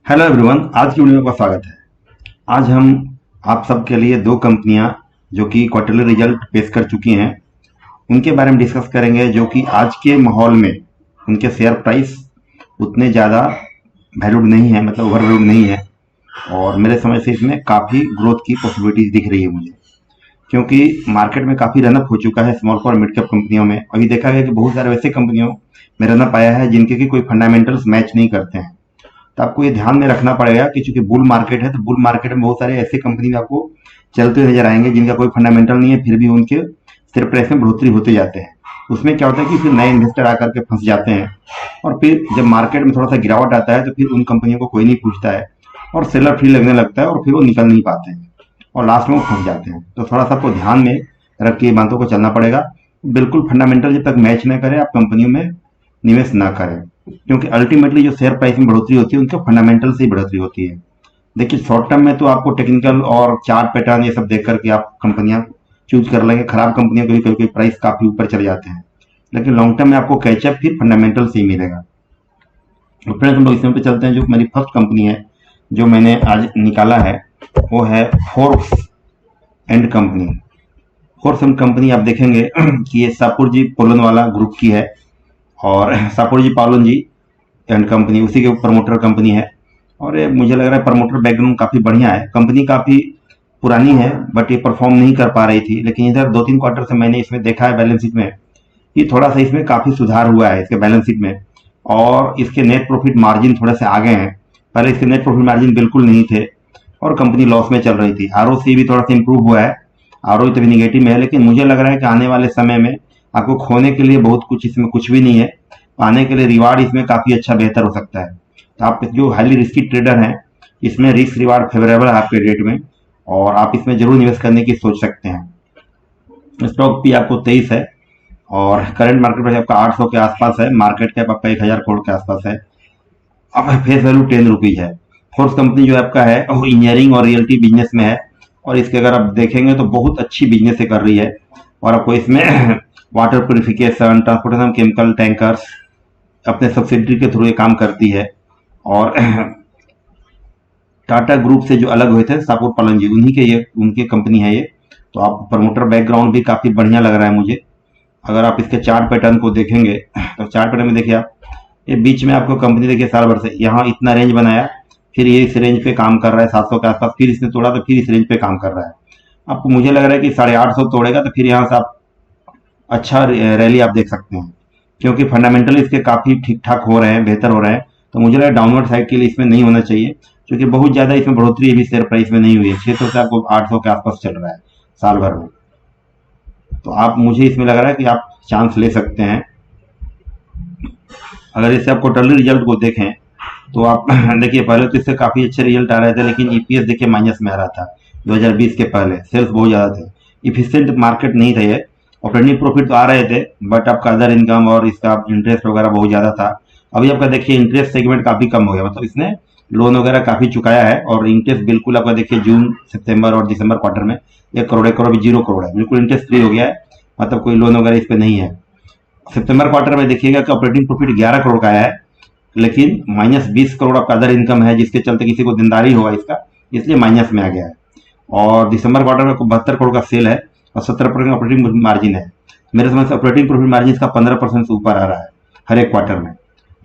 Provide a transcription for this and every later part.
Hello everyone, आज की video में आपका स्वागत है। आज हम आप सबके लिए दो कंपनियां जो कि क्वार्टरली रिजल्ट पेश कर चुकी हैं उनके बारे में डिस्कस करेंगे, जो कि आज के माहौल में उनके शेयर प्राइस उतने ज़्यादा वैल्यूड नहीं है, मतलब ओवर वैल्यूड नहीं है। और मेरे समझ से इसमें काफ़ी ग्रोथ की पॉसिबिलिटीज दिख रही है मुझे, क्योंकि मार्केट में काफ़ी रनअप हो चुका है स्मॉल और मिड कैप कंपनियों में। अभी देखा गया कि बहुत सारे वैसे कंपनियों में रनअप आया है जिनके कि कोई फंडामेंटल्स मैच नहीं करते हैं। तो आपको ये ध्यान में रखना पड़ेगा कि चूंकि बुल मार्केट है, तो बुल मार्केट में बहुत सारे ऐसे कंपनी भी आपको चलते हुए नजर आएंगे जिनका कोई फंडामेंटल नहीं है, फिर भी उनके शेयर प्राइस में बढ़ोतरी होते जाते हैं। उसमें क्या होता है कि फिर नए इन्वेस्टर आकर के फंस जाते हैं, और फिर जब मार्केट में थोड़ा सा गिरावट आता है तो फिर उन कंपनियों को कोई नहीं पूछता है और सेलर फ्री लगने लगता है, और फिर वो निकल नहीं पाते हैं और लास्ट में वो फंस जाते हैं। तो थोड़ा सा आपको ध्यान में रख के बातों को चलना पड़ेगा। बिल्कुल फंडामेंटल जब तक मैच न करे आप कंपनियों में निवेश ना करें, क्योंकि अल्टीमेटली जो शेयर प्राइस में बढ़ोतरी होती है उनके फंडामेंटल से ही बढ़ोतरी होती है। देखिए, शॉर्ट टर्म में तो आपको टेक्निकल और चार्ट पैटर्न ये सब देख करके आप कंपनियां चूज कर लेंगे। खराब कंपनियां कभी कभी प्राइस काफी ऊपर चले जाते हैं, लेकिन लॉन्ग टर्म में आपको कैचअप फिर फंडामेंटल से ही मिलेगा। तो फ्रेंड्स, हम लोग इसमें पे चलते हैं। जो मेरी फर्स्ट कंपनी है जो मैंने आज निकाला है वो है Forbes and company. Forbes and company आप देखेंगे कि ये सापुरजी पोलन वाला ग्रुप की है, और सापुरजी पालन जी एंड कंपनी उसी के प्रमोटर कंपनी है। और ये मुझे लग रहा है प्रमोटर बैकग्राउंड काफी बढ़िया है। कंपनी काफी पुरानी है बट ये परफॉर्म नहीं कर पा रही थी, लेकिन इधर 2-3 क्वार्टर से मैंने इसमें देखा है बैलेंस शीट में कि थोड़ा सा इसमें काफी सुधार हुआ है इसके बैलेंस शीट में, और इसके नेट प्रॉफिट मार्जिन थोड़े से आगे हैं। पहले इसके नेट प्रॉफिट मार्जिन बिल्कुल नहीं थे और कंपनी लॉस में चल रही थी। आरओसी भी थोड़ा सा इंप्रूव हुआ है, आरओई तो भी निगेटिव में है, लेकिन मुझे लग रहा है कि आने वाले समय में आपको खोने के लिए बहुत कुछ इसमें कुछ भी नहीं है। पाने के लिए रिवार्ड इसमें काफी अच्छा बेहतर हो सकता है। तो आप जो हाईली रिस्की ट्रेडर हैं, इसमें रिस्क रिवार्ड फेवरेबल है आपके रेट में, और आप इसमें जरूर निवेश करने की सोच सकते हैं। स्टॉक भी आपको 23 है और करंट मार्केट प्राइस आपका 800 के आसपास है। मार्केट कैप आपका 1000 करोड़ के आसपास है। अब फेस वैल्यू 10 रुपीज है। फोर्स कंपनी जो आपका है वो इंजीनियरिंग और रियल्टी बिजनेस में है, और इसके अगर आप देखेंगे तो बहुत अच्छी बिजनेस से कर रही है। और आपको इसमें water purification, transportation, chemical tankers अपने सब्सिडरी के थ्रू ये काम करती है। और टाटा ग्रुप से जो अलग हुए थे सापुर पालन जी, उन्हीं के ये उनकी कंपनी है ये। तो आप प्रमोटर बैकग्राउंड भी काफी बढ़िया लग रहा है मुझे। अगर आप इसके चार्ट पैटर्न को देखेंगे तो चार्ट पैटर्न में देखिए आप, ये बीच में आपको कंपनी देखिए साल भर से यहाँ इतना रेंज बनाया, फिर ये इस रेंज पे काम कर रहा है 700 के आसपास, फिर इसने तोड़ा तो फिर इस रेंज पे काम कर रहा है। आपको मुझे लग रहा है कि 850 तोड़ेगा तो फिर यहाँ से आप अच्छा रैली आप देख सकते हैं, क्योंकि फंडामेंटली इसके काफी ठीक ठाक हो रहे हैं, बेहतर हो रहे हैं। तो मुझे लगा डाउनवर्ड साइड के लिए इसमें नहीं होना चाहिए, क्योंकि बहुत ज्यादा इसमें बढ़ोतरी अभी शेयर प्राइस में नहीं हुई है। 600 से आपको 800 के आसपास चल रहा है साल भर में। तो आप, मुझे इसमें लग रहा है कि आप चांस ले सकते हैं। अगर इससे आप क्वार्टरली रिजल्ट को देखें तो आप देखिए, पहले तो इससे काफी अच्छे रिजल्ट आ रहे थे, लेकिन ईपीएस देखिए माइनस में आ रहा था 2020 के पहले। सेल्स बहुत ज्यादा थे, इफिशियंट मार्केट नहीं थे। ऑपरेटिंग प्रॉफिट तो आ रहे थे बट आपका अदर इनकम और इसका इंटरेस्ट वगैरह बहुत ज्यादा था। अभी आपका देखिए इंटरेस्ट सेगमेंट काफी कम हो गया, मतलब इसने लोन वगैरह काफी चुकाया है, और इंटरेस्ट बिल्कुल आपका देखिए जून, सितंबर और दिसंबर क्वार्टर में 1 करोड़ भी 0 करोड़ है, बिल्कुल इंटरेस्ट फ्री हो गया है, मतलब कोई लोन वगैरह इस पे नहीं है। सितंबर क्वार्टर में देखिएगा कि ऑपरेटिंग प्रॉफिट 11 करोड़ का आया है, लेकिन -20 करोड़ आपका अदर इनकम है, जिसके चलते किसी को देनदारी होगा इसका, इसलिए माइनस में आ गया है। और दिसंबर क्वार्टर में 72 करोड़ का सेल है और 17% ऑपरेटिंग मार्जिन है। मेरे समझ से ऑपरेटिंग प्रॉफिट मार्जिन इसका 15% से ऊपर आ रहा है हर एक क्वार्टर में।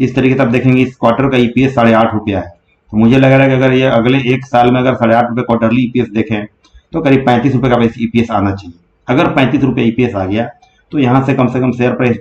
इस तरीके से आप देखेंगे इस क्वार्टर का ईपीएस 8.5 रुपया है। तो मुझे लग रहा है कि अगर ये अगले एक साल में अगर 8.5 रुपये क्वार्टरली ईपीएस देखें तो करीब 35 रुपये का ईपीएस आना चाहिए। अगर 35 रुपये ईपीएस आ गया तो यहाँ से कम शेयर प्राइस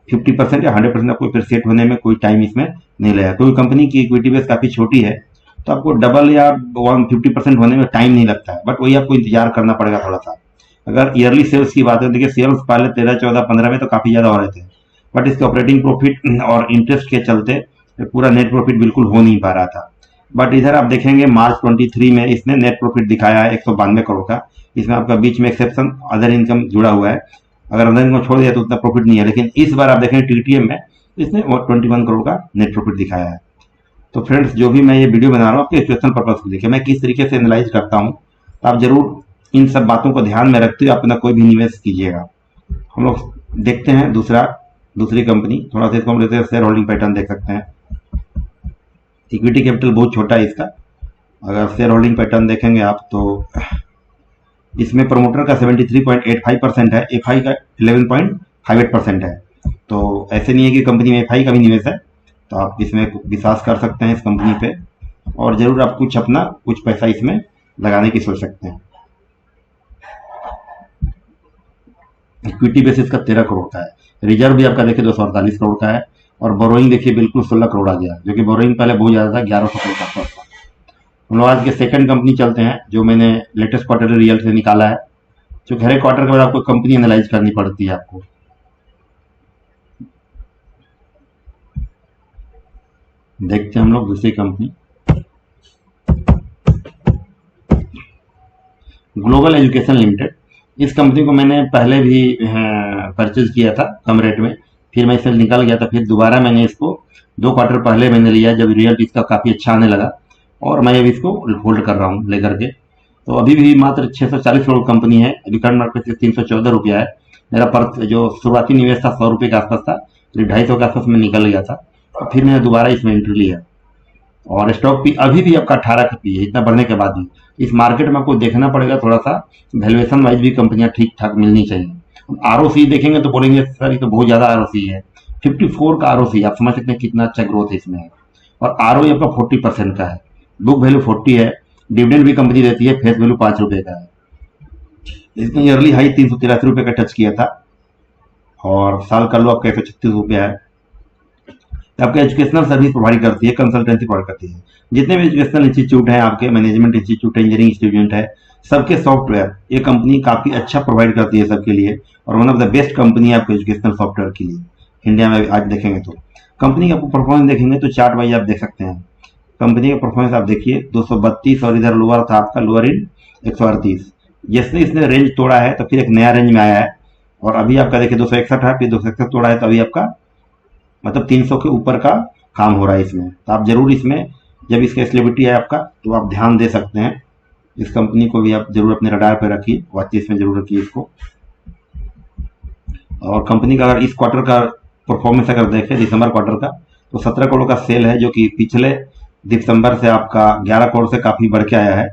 50% या 100% आपको फिर सेट होने में कोई टाइम इसमें नहीं लगेगा, क्योंकि कंपनी की इक्विटी बेस काफी छोटी है, तो आपको डबल या 150% होने में टाइम नहीं लगता है, बट वही आपको इंतजार करना पड़ेगा थोड़ा सा। अगर ईयरली सेल्स की बात है, देखिए सेल्स पहले 13, 14, 15 में तो काफी ज्यादा हो रहे थे, बट इसके ऑपरेटिंग प्रॉफिट और इंटरेस्ट के चलते पूरा नेट प्रॉफिट बिल्कुल हो नहीं पा रहा था। बट इधर आप देखेंगे मार्च 23 में इसने नेट प्रॉफिट दिखाया है 192 करोड़ का। इसमें आपका बीच में एक्सेप्शन अदर इनकम जुड़ा हुआ है, अगर अदर इनकम छोड़ दिया तो उतना प्रॉफिट नहीं है, लेकिन इस बार आप देखेंगे टीटीएम में इसने 21 करोड़ का नेट प्रॉफिट दिखाया है। तो फ्रेंड्स, जो भी मैं ये वीडियो बना रहा हूँ आपके एजुकेशन पर्पज के लिए, मैं किस तरीके से एनालाइज करता हूँ, तो आप जरूर इन सब बातों को ध्यान में रखते हुए अपना कोई भी निवेश कीजिएगा। हम लोग देखते हैं दूसरी कंपनी, थोड़ा सा इसको हम लेते हैं, शेयर होल्डिंग पैटर्न देख सकते हैं। इक्विटी कैपिटल बहुत छोटा है इसका। अगर शेयर होल्डिंग पैटर्न देखेंगे आप तो इसमें प्रमोटर का 73.85% है, एफआई का 11.58% है। तो ऐसे नहीं है कि कंपनी में एफआई का भी निवेश है, तो आप इसमें विश्वास कर सकते हैं इस कंपनी पे, और जरूर आप कुछ पैसा इसमें लगाने की सोच सकते हैं। इक्विटी बेसिस का 13 करोड़ का है, रिजर्व भी आपका देखिए 248 करोड़ का है, और बोरोइंग देखिए बिल्कुल 16 करोड़ आ गया, जो कि बोरोइंग पहले बहुत ज्यादा था, 1100 करोड़ का था। हम लोग आज के सेकंड कंपनी चलते हैं जो मैंने लेटेस्ट क्वार्टर रिजल्ट से निकाला है, जो हर एक क्वार्टर के बाद आपको कंपनी एनालाइज करनी पड़ती है आपको। देखते हैं हम लोग दूसरी कंपनी ग्लोबल एजुकेशन लिमिटेड। इस कंपनी को मैंने पहले भी परचेज किया था कम रेट में, फिर मैं इससे निकल गया था, फिर दोबारा मैंने इसको 2 क्वार्टर पहले मैंने लिया जब रिजल्ट इसका काफ़ी अच्छा आने लगा, और मैं अभी इसको होल्ड कर रहा हूँ लेकर के। तो अभी भी मात्र 640 करोड़ कंपनी है, अभी करंट मार्केट से 314 रुपया है। मेरा पर जो शुरुआती निवेश था 100 रुपये के आसपास था, फिर 250 के आसपास में निकल गया था, और फिर मैंने दोबारा इसमें एंट्री लिया। और स्टॉक भी अभी भी आपका 18 का पी है, इतना बढ़ने के बाद भी। इस मार्केट में आपको देखना पड़ेगा थोड़ा सा, वैल्यूएशन वाइज भी कंपनियां ठीक ठाक मिलनी चाहिए। आरओसी देखेंगे तो बोलेंगे सर ये तो बहुत ज्यादा आरओसी है, 54 का आरओसी, आप समझ सकते हैं कितना अच्छा ग्रोथ इसमें है। और आरओई आपका 40% का है, बुक वैल्यू 40 है, डिविडेंड भी कंपनी देती है, फेस वैल्यू 5 रुपए का है। इसने ईयरली हाई 383 रुपए का टच किया था, और साल का लो आपका 136 रुपया है। आपके एजुकेशनल सर्विस प्रोवाइड करती है, कंसल्टेंसी प्रोवाइड करती है। जितने भी एजुकेशनल इंस्टीट्यूट हैं आपके, मैनेजमेंट इंस्टीट्यूट है, इंजीनियरिंग इंस्टीट्यूट है, सबके सॉफ्टवेयर ये कंपनी काफी अच्छा प्रोवाइड करती है सबके लिए, और one of the best company है आपके एजुकेशनल सॉफ्टवेयर के लिए इंडिया में। आज देखेंगे तो कंपनी का परफॉर्मेंस देखेंगे तो चार्ट वाइज आप देख सकते हैं। कंपनी का परफॉर्मेंस आप देखिए 232, और इधर लोअर था आपका लोअर इन 138। जैसे इसने रेंज तोड़ा है तो फिर एक नया रेंज में आया है, और अभी आपका देखिए 261 है, फिर 261 तोड़ा है, तो अभी आपका मतलब 300 के ऊपर का काम हो रहा है इसमें। तो आप जरूर इसमें जब इसका स्टेबिलिटी है आपका तो आप ध्यान दे सकते हैं। इस कंपनी को भी आप जरूर अपने रडार पर रखिए, वॉच में जरूर रखिए इसको। और कंपनी का अगर इस क्वार्टर का परफॉर्मेंस अगर देखें दिसंबर क्वार्टर का, तो 17 करोड़ का सेल है, जो कि पिछले दिसंबर से आपका 11 करोड़ से काफी बढ़ के आया है।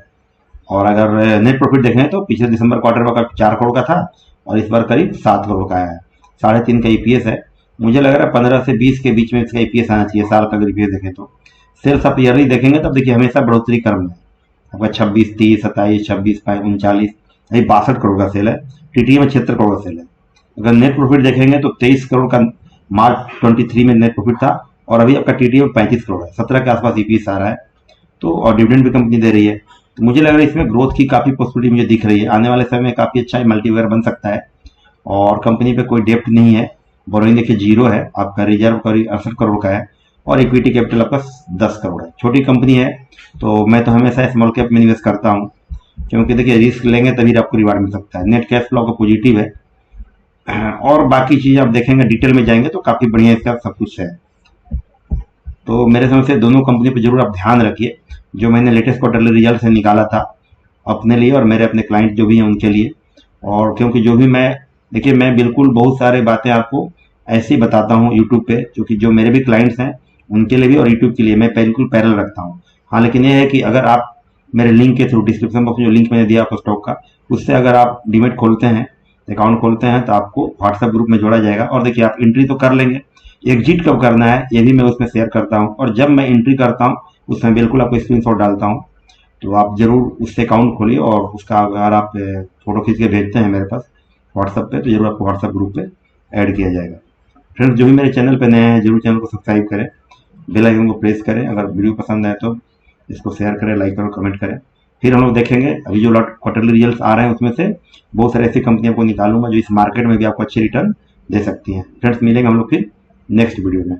और अगर नेट प्रॉफिट देखें तो पिछले दिसंबर क्वार्टर में 4 करोड़ का था, और इस बार करीब 7 करोड़ का आया है। 3.5 का ईपीएस है। मुझे लग रहा है 15 से 20 के बीच में इसका ईपीएस आना चाहिए साल का अगर ईपीएस देखें तो। सेल्स आप ईयरली देखेंगे तब देखिए हमेशा बढ़ोतरी क्रम है आपका, 26, 30, 27, 26, 39, अभी 62 करोड़ का सेल है। टीटीए में 76 करोड़ का सेल है। अगर नेट प्रॉफिट देखेंगे तो 23 करोड़ का मार्च 23 में नेट प्रॉफिट था, और अभी आपका टीटीए में 35 करोड़ है, 17 के आसपास ईपीएस आ रहा है। तो और डिविडेंड भी कंपनी दे रही है, तो मुझे लग रहा है इसमें ग्रोथ की काफी पॉसिबिलिटी मुझे दिख रही है। आने वाले समय में काफी अच्छा मल्टीवेयर बन सकता है, और कंपनी पे कोई डेप्ट नहीं है, बोरोइंग देखिए 0 है, आपका रिजर्व करीब 68 करोड़ का है, और इक्विटी कैपिटल आपका 10 करोड़ है। छोटी कंपनी है, तो मैं तो हमेशा स्मॉल कैप में निवेश करता हूँ, क्योंकि देखिए रिस्क लेंगे तभी आपको रिवार्ड मिल सकता है। नेट कैश फ्लो का पॉजिटिव है, और बाकी चीज आप देखेंगे डिटेल में जाएंगे तो काफी बढ़िया इसका सब कुछ है। तो मेरे समझ से दोनों कंपनी पे जरूर आप ध्यान रखिए, जो मैंने लेटेस्ट क्वार्टरली रिजल्ट से निकाला था अपने लिए और मेरे अपने क्लाइंट जो भी हैं उनके लिए। और क्योंकि जो भी मैं बिल्कुल बहुत सारे बातें आपको ऐसे ही बताता हूँ यूट्यूब पे, क्योंकि जो मेरे भी क्लाइंट्स हैं उनके लिए भी और यूट्यूब के लिए मैं बिल्कुल पैरेलल रखता हूँ। हाँ, लेकिन ये है कि अगर आप मेरे लिंक के थ्रू, डिस्क्रिप्शन बॉक्स में जो लिंक मैंने दिया आपको स्टॉक का, उससे अगर आप डीमेट खोलते हैं, अकाउंट खोलते हैं, तो आपको व्हाट्सएप ग्रुप में जोड़ा जाएगा। और देखिए आप एंट्री तो कर लेंगे, एग्जिट कब करना है ये भी मैं उसमें शेयर करता हूँ, और जब मैं एंट्री करता हूँ उसमें बिल्कुल आपको स्क्रीनशॉट डालता हूँ। तो आप जरूर उससे अकाउंट खोलिए, और उसका अगर आप फोटो खींच के भेजते हैं मेरे पास व्हाट्सएप पे, तो जरूर आपको व्हाट्सएप ग्रुप पे ऐड किया जाएगा। फ्रेंड्स, जो भी मेरे चैनल पे नए हैं जरूर चैनल को सब्सक्राइब करें, बेल आइकन को प्रेस करें, अगर वीडियो पसंद आए तो इसको शेयर करें, लाइक करें, कमेंट करें। फिर हम लोग देखेंगे अभी जो क्वार्टरली रिजल्ट्स आ रहे हैं उसमें से बहुत सारी ऐसी कंपनियों को निकालूंगा जो इस मार्केट में भी आपको अच्छे रिटर्न दे सकती हैं। फ्रेंड्स, मिलेंगे हम लोग फिर नेक्स्ट वीडियो में।